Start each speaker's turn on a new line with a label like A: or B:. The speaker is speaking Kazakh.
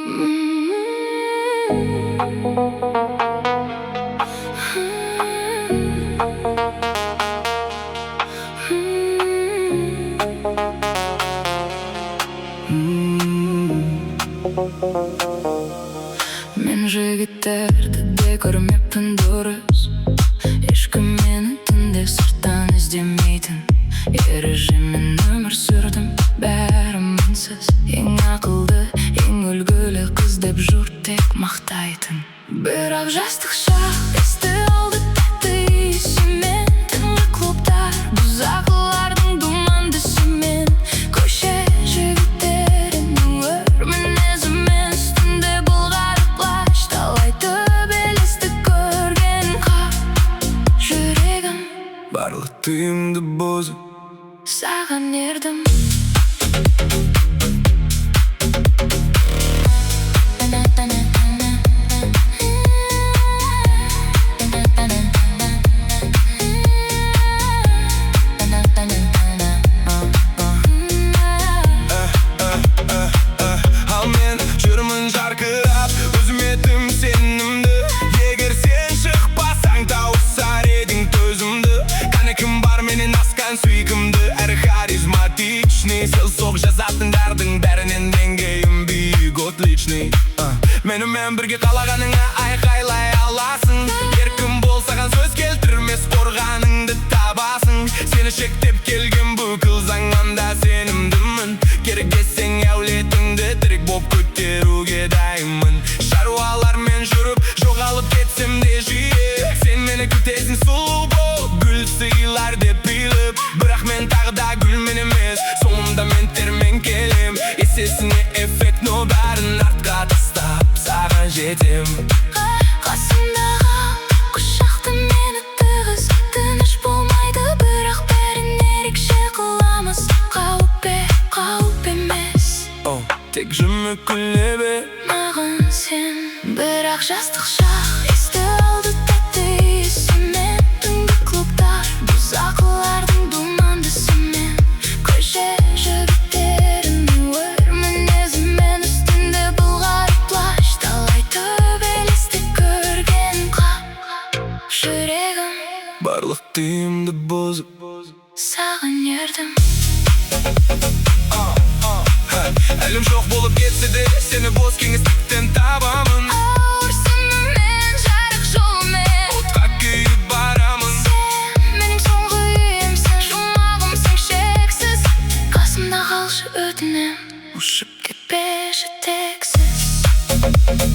A: Мен жігіттерді де көрмеппін дұрыс. Ешкім мені түнде сырттан іздемейтін. Ережемен өмір сүрдім, бәрі мінсіз. Ең ақылды, ең үлгілі қыз деп жұрт тек мақтайтын. Бірақ жастық шақ есті алды тәтті иісімен. Түнгі клубтар, бұзақылардың думандысымен. Көше жігіттерінің өр мінезімен. Үстінде былғары плащ, талай төбелесті көрген. Қап жүрегім,
B: барлық тыйымды бұзып
A: саған ердім.
B: Ал мен жүрмін жарқырап, өзім етім сенімді. Егер сен шықпасаң, тауысар едің төзімді. Қане кім бар менен асқан сүйкімді, әрі харизматичный. Селсоқ жазатындардың бәрінен деңгейім биік, отличный. Менімен бірге қалағаныңа айқайлай аласың. Еркім бол, саған сөз келтірмес, қорғаныңды табасың. Сені шектеп келген бүкіл заңманда сенімдімін. Керек десең әулетіңді тірек боп көтеруге дайынмын. Шаруалармен жүріп, жоғалып кетсем де жиі. Сен мені күтесің сұлу болып, гүл сыйлар деп биліп. Бірақ мен тағы да гүлмен емес, соңымда мен термен келем. Есесіне эффект, но бәрін артқа тастап саған жетем.
A: Қасымда қал, құшақта мені тығыз. Тыныш болмайды, бірақ бәрін ерекше қыламыз. Қауіп емес,
B: тек жымы күле бер
A: маған сен. Бірақ жастық шақ есті алды тәтті иісімен. Түнгі клубтар, бұзақылардың думандысымен. Көше жігіттерінің өр мінезімен. Үстінде былғары плащ, талай төбелесті көрген. Қап жүрегім,
B: барлық тыйымды бұзып
A: саған ердім.
B: Әлім жоқ болып кетсе де, сені бос кеңістіктен табамын.
A: Ауыр сыммен, жарық жолымен
B: Отқа күйіп барамын.
A: Сен менің соңғы үйімсің, жұмағымсың шексіз. Қасымда қалшы өтінем, ұшып кетпеші тексіз.